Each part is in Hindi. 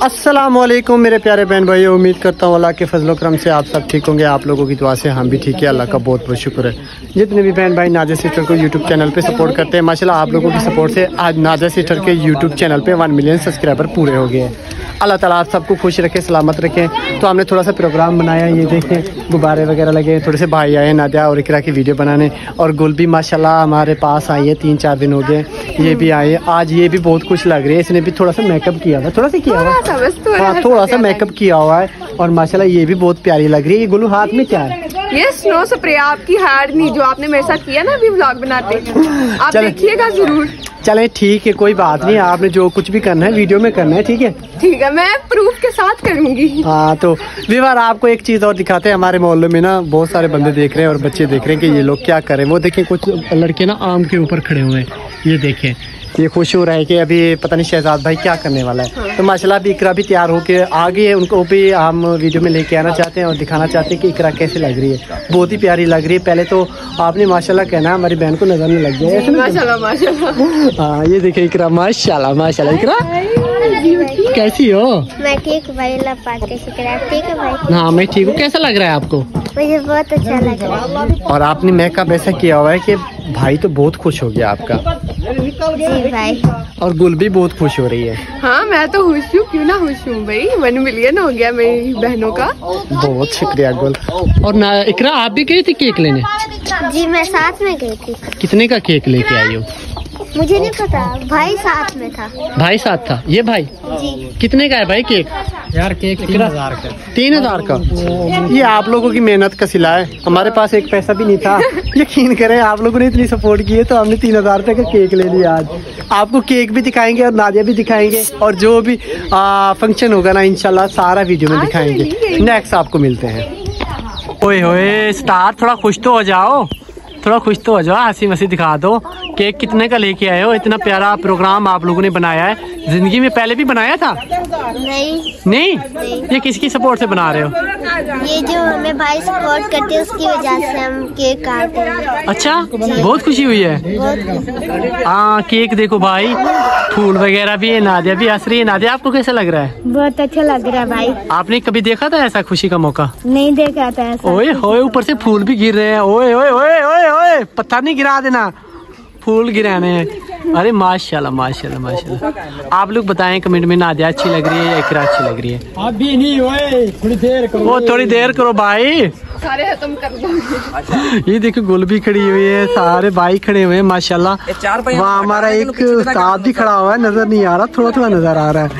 अस्सलामुअलैकुम मेरे प्यारे बहन भाई, उम्मीद करता हूँ अल्लाह के फजल करम से आप सब ठीक होंगे। आप लोगों की दुआ से हम भी ठीक है, अल्लाह का बहुत बहुत शुक्र है। जितने भी बहन भाई नाज़िया सिस्टर को यूट्यूब चैनल पे सपोर्ट करते हैं, माशाल्लाह आप लोगों की सपोर्ट से आज नाज़िया सिस्टर के यूट्यूब चैनल पे 1 मिलियन सब्सक्राइबर पूरे हो गए हैं। अल्लाह ताला आप सबको खुश रखे, सलामत रखें। तो हमने थोड़ा सा प्रोग्राम बनाया, ये देखें गुब्बारे वगैरह लगे, थोड़े से भाई आए नादिया और इकरा की वीडियो बनाने, और गुल भी माशाल्लाह हमारे पास आई है, 3-4 दिन हो गए ये भी आए। आज ये भी बहुत खुश लग रही है, इसने भी थोड़ा सा मेकअप किया हुआ है, थोड़ा सा किया हुआ है, हाँ थोड़ा सा मेकअप किया हुआ है, और माशाल्लाह ये भी बहुत प्यारी लग रही है। ये गुलू हाथ में क्या है? ये स्नो स्प्रे आपकी हार नहीं, जो आपने मेरे साथ किया ना अभी व्लॉग बनाते, आप देखिएगा जरूर। चले ठीक है, कोई बात नहीं, आपने जो कुछ भी करना है वीडियो में करना है, ठीक है ठीक है, मैं प्रूफ के साथ करूंगी। हाँ तो विवार आपको एक चीज और दिखाते हैं। हमारे मोहल्ले में ना बहुत सारे बंदे देख रहे हैं और बच्चे देख रहे हैं कि ये लोग क्या कर रहे हैं। वो देखें कुछ लड़के ना आम के ऊपर खड़े हुए हैं, ये देखें, ये खुश हो रहा है कि अभी पता नहीं शहजाद भाई क्या करने वाला है। तो माशाल्लाह अभी इकरा भी तैयार होके आ गई है, उनको भी हम वीडियो में लेके आना चाहते हैं और दिखाना चाहते हैं कि इकरा कैसे लग रही है। बहुत ही प्यारी लग रही है। पहले तो आपने माशाल्लाह कहना, हमारी बहन को नजर नहीं लग गया है माशाल्लाह माशाल्लाह। हाँ ये देखिए इकरा, माशाल्लाह माशाल्लाह। इकरा कैसी हो? मैं ठीक हूँ भाई, अल्लाह पाक के शुक्र है। ठीक है भाई? हाँ मैं ठीक हूँ। कैसा लग रहा है आपको? मुझे बहुत अच्छा लग रहा है। और आपने मेकअप ऐसा किया हुआ है कि भाई तो बहुत खुश हो गया आपका। जी भाई। और गुल भी बहुत खुश हो रही है। हाँ मैं तो खुश हूँ, क्यों ना खुश हूँ भाई, 1 मिलियन हो गया मेरी बहनों का। बहुत शुक्रिया गुल। और ना इकरा आप भी गई थी केक लेने? जी मैं साथ में गई थी। कितने का केक लेके आई हो? मुझे नहीं पता, भाई साथ में था। भाई साथ था? ये भाई जी। कितने का है भाई केक? यार केक 3000 का। 3000 का? ये आप लोगों की मेहनत का सिला है, हमारे पास एक पैसा भी नहीं था। यकीन करें आप लोगों ने इतनी सपोर्ट की है तो हमने 3000 रुपए का केक ले लिया। आज आपको केक भी दिखाएंगे और नादिया भी दिखाएंगे, और जो भी फंक्शन होगा ना इंशाल्लाह सारा वीडियो में दिखाएंगे। नेक्स्ट आपको मिलते हैं। ओए होए स्टार, थोड़ा खुश तो हो जाओ, थोड़ा खुश तो हो जाओ, हंसी मसी दिखा दो। केक कितने का लेके आए हो? इतना प्यारा प्रोग्राम आप लोगों ने बनाया है, जिंदगी में पहले भी बनाया था? नहीं। ये किसकी सपोर्ट से बना रहे हो? ये जो हमें भाई सपोर्ट करते हैं उसकी वजह से हम केक काटते हैं। अच्छा बहुत खुशी हुई है। हाँ केक देखो भाई, फूल वगैरह भी है, नादिया भी हंस रही है। नादिया आपको कैसा लग रहा है? बहुत अच्छा लग रहा है भाई। आपने कभी देखा था ऐसा खुशी का मौका? नहीं देखा था ऐसा। ओए होए ऊपर से फूल भी गिर रहे हैं। ओए ओए ओए ओए ओए, पत्थर नहीं गिरा देना, फूल गिराने हैं। अरे माशाल्लाह माशाल्लाह माशाल्लाह। आप लोग बताएं कमेंट में नादिया अच्छी लग रही है या इकरा अच्छी लग रही है? अभी नहीं, ओए थोड़ी देर करो। वो थोड़ी देर करो भाई, सारे खत्म कर दो। ये देखो गुल भी खड़ी हुई है, सारे भाई खड़े हुए हैं माशाल्लाह। वहाँ हमारा एक उस्ताद भी खड़ा हुआ है, नजर नहीं आ रहा, थोड़ा थोड़ा नजर आ रहा है।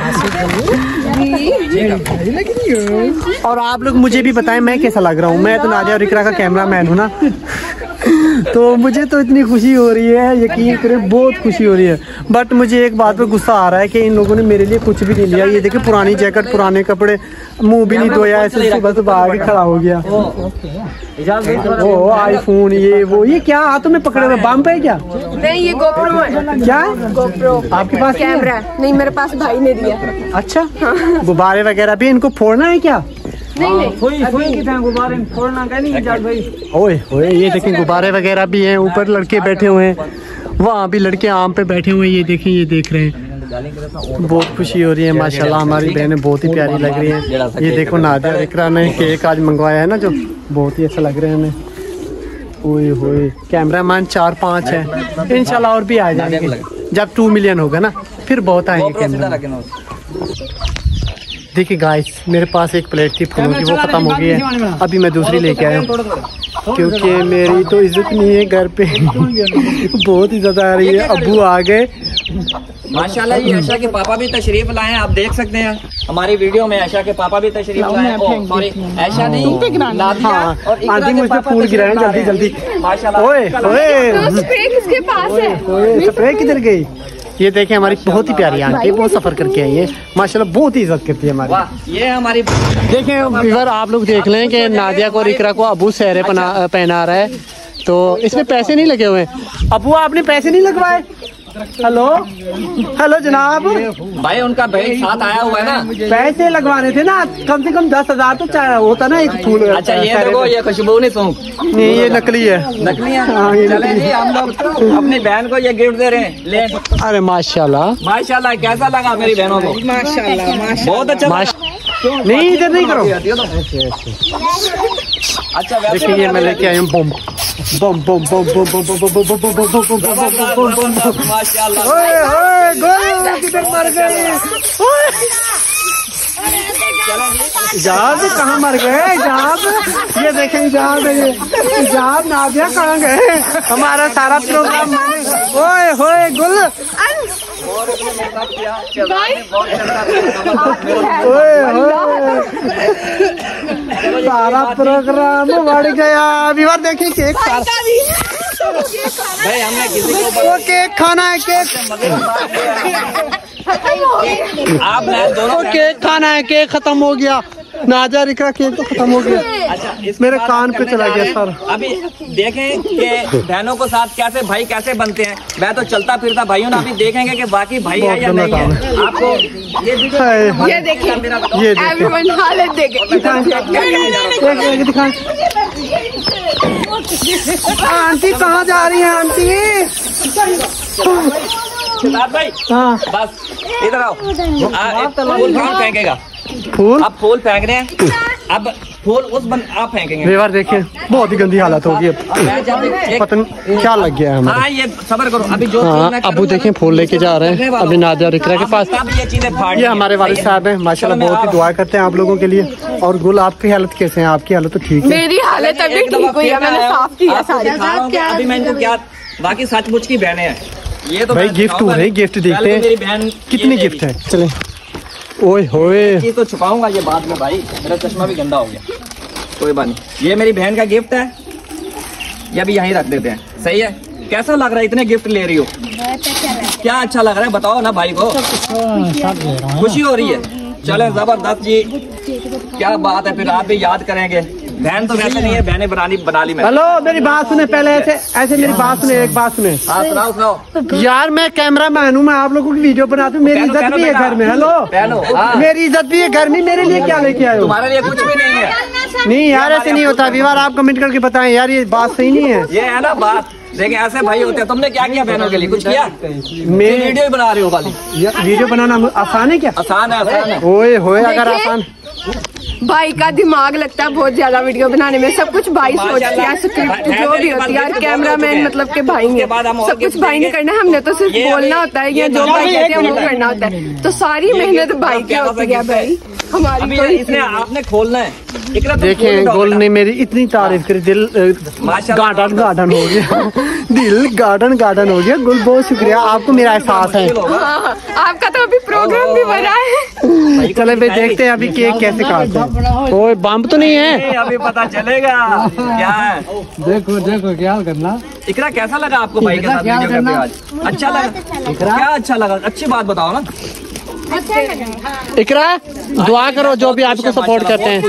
और आप लोग मुझे भी बताएं मैं कैसा लग रहा हूँ। मैं तो नादिया और इकरा का कैमरामैन हूँ ना। तो मुझे तो इतनी खुशी हो रही है, यकीन करें बहुत खुशी हो रही है। बट मुझे एक बात पे गुस्सा आ रहा है कि इन लोगों ने मेरे लिए कुछ भी नहीं लिया। ये देखिए पुरानी जैकेट, पुराने कपड़े, मुंह भी नहीं धोया, ऐसे सुबह सुबह आके खड़ा हो गया। ओ आईफोन, ये क्या हाथों में पकड़े हुए? बम पे क्या? नहीं ये गोप्रो है। क्या गोप्रो? आपके पास कैमरा नहीं, मेरे पास भाई ने दिया। अच्छा गुब्बारे वगैरह भी इनको फोड़ना है क्या? गुब्बारे फोड़ना का नहीं भाई। ओए ओए ये देखें गुब्बारे वगैरह भी हैं, ऊपर लड़के बैठे हुए हैं, वहाँ भी लड़के आम पे बैठे हुए हैं। ये देखें, ये देख रहे हैं, बहुत खुशी हो रही है माशाल्लाह। हमारी बहनें बहुत ही प्यारी लग रही हैं। ये देखो नादिया इकरा ने केक आज मंगवाया है ना, जो बहुत ही अच्छा लग रहा है हमें। ओए होए कैमरामैन 4-5 है, इंशाल्लाह और भी आ जाएंगे। जब 2 मिलियन होगा ना फिर बहुत आएंगे कैमरा। देखिए गाइस मेरे पास एक प्लेट थी फूलों की, वो खत्म हो गई है, अभी मैं दूसरी लेके आया हूँ क्योंकि मेरी तो इज्जत नहीं है घर पे। बहुत ही ज्यादा आ रही है। अब्बू आ गए माशाल्लाह। ये आशा के पापा भी तशरीफ लाए हैं, आप देख सकते हैं हमारी वीडियो में आशा के पापा भी तशरीफ लाए हैं। सॉरी ऐशा नहीं, नादिया और आंटी मुझ पे फूल गिराए जल्दी जल्दी। माशाल्लाह। ओए ओए स्प्रे किसके पास है? स्प्रे किधर गई? ये देखें हमारी बहुत ही प्यारी आंटी, बहुत सफर करके आई है माशाल्लाह, बहुत ही इज्जत करती है हमारी। ये हमारी देखें व्यूअर आप लोग देख लें कि नादिया को और इकरा को अबू सहरे पहना रहा है, तो इसमें पैसे नहीं लगे हुए। अबू आपने पैसे नहीं लगवाए? हेलो हेलो जनाब, भाई उनका भाई साथ आया हुआ है ना। पैसे लगवाने थे ना, कम से कम 10,000 तो चाहिए होता ना एक फूल। अच्छा ये देखो, ये खुशबू नहीं सूंघ, नहीं ये नकली है। नकली है। हाँ, ये चले नकली जी, हम लोग अपनी बहन को ये गिफ्ट दे रहे हैं, ले। अरे माशाल्लाह माशाल्लाह, कैसा लगा मेरी बहनों को? माशाल्लाह बहुत अच्छा। नहीं इधर नहीं करो। अच्छा देखिए ये मैं लेके आया हूँ बम बम बम बम बम बम बम बम बम बम बम बम। माशाल्लाह। ओए ओए गोल किधर मर गए? इजाज़ कहाँ मर गए? इजाज़ ये देखें, इजाज़ इजाज़ नादिया कहाँ गए? हमारा सारा प्रोग्राम। ओए होए गुल, ओए सारा प्रोग्राम बढ़ गया। अभी बार देखिए केक भाई हमने किसी को वो केक खाना है, केक आप दोनों केक खाना है, केक खत्म हो गया। नाजा रिकरा केक तो खत्म हो गया। अच्छा मेरे कान पे चला गया सर। अभी देखें कि बहनों को साथ कैसे भाई कैसे बनते हैं। मैं तो चलता फिरता भाई हूँ ना, अभी देखेंगे कि बाकी भाई है या नहीं है। आपको ये देखिए, ये एवरीवन हालत देखे। आंटी कहाँ जा रही है आंटी? भाई हाँ बस इधर आओ। फूल कौन फेंकेगा? फूल अब फूल फेंक रहे हैं। अब फूल आप फेंकेंगे। रेवार देखिए बहुत ही गंदी हालत होगी अब। पता नहीं क्या लग गया है हमें। हाँ ये सबर करो, अभी जो हाँ अबू देखें फूल लेके जा रहे हैं अभी नादिया और इकरा के पास। ये चीजें फाड़ ये हमारे वालिद साहब हैं, माशाल्लाह बहुत ही दुआ करते हैं आप लोगों के लिए। और गुल आपकी हालत कैसे है? आपकी हालत तो ठीक है। मेरी हालत अभी ठीक हुई है, मैंने साफ किया सारी। अभी मैं इनको क्या बाकी सचमुच की बहनें हैं ये तो। भाई गिफ्ट हो रही, गिफ्ट देखते हैं मेरी बहन कितनी गिफ्ट है। चले ओए होए, ये तो छुपाऊंगा ये बाद में भाई, मेरा चश्मा भी गंदा हो गया। कोई बात नहीं, ये मेरी बहन का गिफ्ट है, ये भी यहीं रख देते हैं। सही है? कैसा लग रहा है इतने गिफ्ट ले रही हो? क्या अच्छा लग रहा है बताओ ना भाई को। खुशी हो रही है? चले जबरदस्त जी, क्या बात है। फिर आप भी याद करेंगे। बहन तो वैसे नहीं है, बहने बना ली मैं। हेलो मेरी बात सुने पहले, ऐसे मेरी बात सुने, एक बात सुने। हाँ सुनाओ। यार मैं कैमरा मैन हूँ, मैं आप लोगों की वीडियो बनाती हूँ, मेरी इज्जत भी है घर में। हेलो मेरी इज्जत भी है घर में, मेरे लिए क्या लेके आए हो? तुम्हारे लिए कुछ भी नहीं है। नहीं यार ऐसे नहीं होता। अभी बार आप कमेंट करके बताएं यार, ये बात सही नहीं है। ये है ना बात, देखिए ऐसे भाई होते हैं। तुमने क्या किया बहनों के लिए? कुछ किया? मैं वीडियो ही बना रही हो खाली। वीडियो बनाना आसान है क्या? आसान है, आसान है। ओए होए अगर आसान। भाई का दिमाग लगता है बहुत ज्यादा वीडियो बनाने में। सब कुछ भाई सोचती है, स्क्रिप्ट जो भी होती है, कैमरामैन मतलब के भाई है, सब कुछ भाई ने करना है। हमने तो सिर्फ बोलना होता है या जो भाई कहते हैं वो करना होता है। तो सारी मेहनत भाई की होती है भाई हमारी। तो इसने आपने खोलना है। देखें गुल ने मेरी इतनी तारीफ करी, दिल गार्डन गार्डन हो गया। दिल गार्डन गार्डन हो गया। गुल बहुत शुक्रिया, आपको मेरा एहसास है। हाँ, आपका तो अभी प्रोग्राम भी बना है। चले भाई देखते हैं अभी केक कैसे काटते हैं। ओए बम तो नहीं है? अभी पता चलेगा क्या है। देखो देखो क्या करना। इकरा कैसा लगा आपको भाई के साथ वीडियो करते आज? अच्छा लगा? क्या अच्छा लगा? अच्छी बात बताओ ना। इकरा दुआ करो जो भी आपको सपोर्ट करते हैं।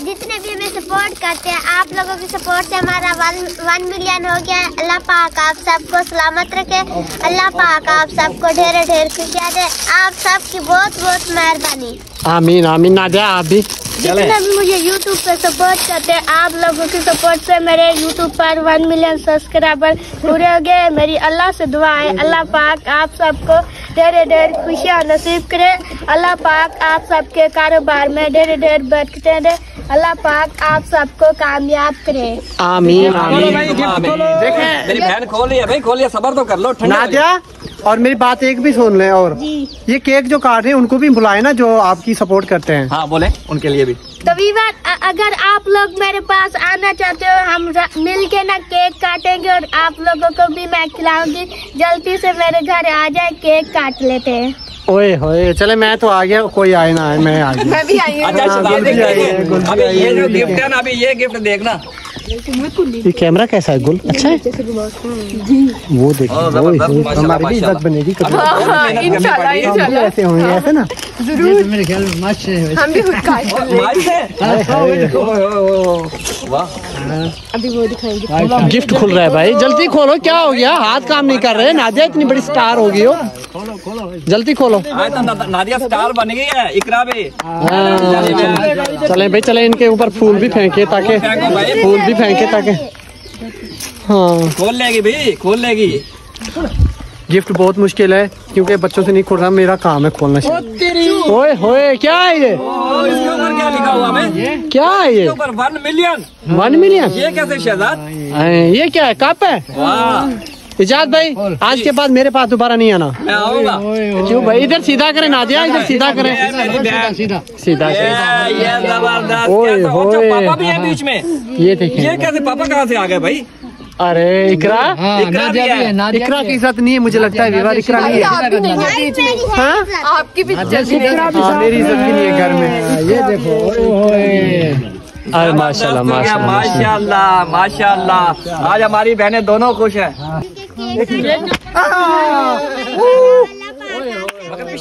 जितने भी हमें सपोर्ट करते हैं, आप लोगों की सपोर्ट से हमारा 1 मिलियन हो गया। अल्लाह पाक आप सबको सलामत रखे। अल्लाह पाक आप सबको ढेर ढेर खुशियाँ दे। आप सबकी बहुत बहुत मेहरबानी। आमीन आमीन। नादिया आप भी जितने भी मुझे YouTube पे सपोर्ट करते हैं, आप लोगों की सपोर्ट से मेरे YouTube पर 1 मिलियन सब्सक्राइबर पूरे हो गए। मेरी अल्लाह से दुआ है, अल्लाह पाक आप सबको ढेर ढेर खुशियाँ नसीब करे। अल्लाह पाक आप सबके कारोबार में ढेर ढेर बरकतें दे। अल्लाह पाक आप सबको कामयाब करे। आमीन आमीन। देखें मेरी बहन खोल रही है भाई, खोलिए, सबर तो कर लो। नादिया और मेरी बात एक भी सुन ले, और ये केक जो काट रहे हैं उनको भी बुलाए ना जो आपकी सपोर्ट करते हैं। हाँ बोले, उनके लिए भी। तो वीवर अगर आप लोग मेरे पास आना चाहते हो, हम मिल के ना केक काटेंगे और आप लोगों को भी मैं खिलाऊंगी। जल्दी से मेरे घर आ जाए, केक काट लेते हैं। ओए होए, चले मैं तो आ गया, कोई आए ना आए, मैं आ गया। मैं भी आई हूँ। अच्छा शहजाद अभी ये जो गिफ्ट है ना, अभी ये गिफ्ट देखना। ये कैमरा कैसा है गुल, अच्छा है? वो देखो हमारी भी इज्जत बनेगी कभी। इंशाल्लाह इंशाल्लाह ऐसे होंगे, ऐसे ना जरूर। मेरे ख्याल में मस्त है। हम भी खुद काट अभी वो दिखाएंगे। गिफ्ट खुल रहा है भाई, जल्दी खोलो। क्या हो गया, हाथ काम नहीं कर रहे? नादिया इतनी बड़ी स्टार हो गई हो, जल्दी खोलो। आज तो नादिया स्टार बन गई है, इकरा भी। चले भाई चले, इनके ऊपर फूल भी फेंके ताकि फूल भी फेंके ताकि हाँ खोल लेगी भाई, खोल लेगी। गिफ्ट बहुत मुश्किल है क्योंकि बच्चों से नहीं खुल रहा, मेरा काम है खोलना। ओए होए, क्या है ये? इसके ऊपर क्या लिखा हुआ है? क्या है ये? ऊपर 1 मिलियन। 1 मिलियन? ये कैसे शहजाद? ये क्या है, कप है? वाह इजाद भाई, आज के बाद मेरे पास दोबारा नहीं आना। मैं आऊंगा। क्यों भाई? इधर सीधा करें नादिया, इधर सीधा करें, सीधा सीधा ये करें। जबरदस्त। ओए कैसा? होए। अच्छा, पापा भी है बीच में। ये देखें, ये कैसे पापा कहाँ से आ गए भाई? अरे इकरा, इकरा भी है। इकरा की साथ नहीं है, मुझे लगता है विवाह इकरा नहीं भाई है। आप भी नहीं है बीच में। हाँ? आपकी भी हाँ, मेरी इज्जत भी नहीं है घर में। ये देखो, अरे माशाल्लाह माशाल्लाह माशाल्लाह माशाल्लाह। आज हमारी बहनें दोनों खुश हैं।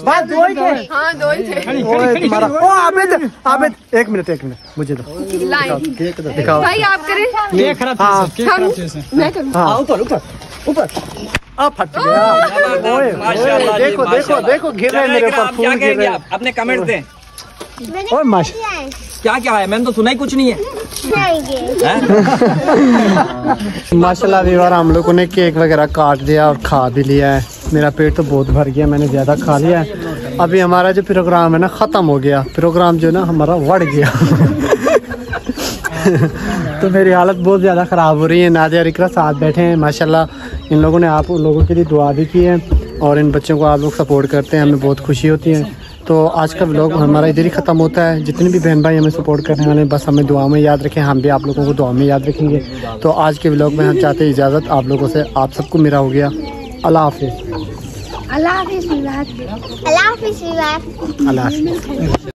बात दो ही थे। हाँ दो ही थे। ओए तुम्हारा, ओ आबिद आबिद, एक मिनट मुझे दो, लाइन दिखाओ। भाई आप करें। ये खराब हाँ मैं करूँ। हाँ, ऊपर ऊपर ऊपर, अब फट गया। ओए माशाल्लाह जी, देखो देखो माशाल्लाह। देखो, गिर रहे हैं मेरे ऊपर आप क्या फूल, गिर कहेंगे? रहे आप अपने कमेंट दें। ओए माशा क्या क्या है? मैंने तो सुना ही कुछ नहीं है। माशाल्लाह विवाह, हम लोगों ने केक वगैरह काट दिया और खा भी लिया है। मेरा पेट तो बहुत भर गया, मैंने ज़्यादा खा लिया है। अभी हमारा जो प्रोग्राम है ना ख़त्म हो गया, प्रोग्राम जो है ना हमारा बढ़ गया। तो मेरी हालत बहुत ज़्यादा ख़राब हो रही है। नादिया और इकरा साथ बैठे हैं माशाल्लाह। इन लोगों ने आप लोगों के लिए दुआ भी की है और इन बच्चों को आप लोग सपोर्ट करते हैं, हमें बहुत खुशी होती है। तो आज का व्लॉग हमारा इधर ही ख़त्म होता है। जितने भी बहन भाई हमें सपोर्ट करने वाले, बस हमें दुआ में याद रखें, हम भी आप लोगों को दुआ में याद रखेंगे। तो आज के व्लॉग में हम चाहते हैं इजाज़त आप लोगों से, आप सबको मेरा हो गया। अल्लाह हाफिज़। अल्लाह हाफिज़। अल्लाह हाफिज़।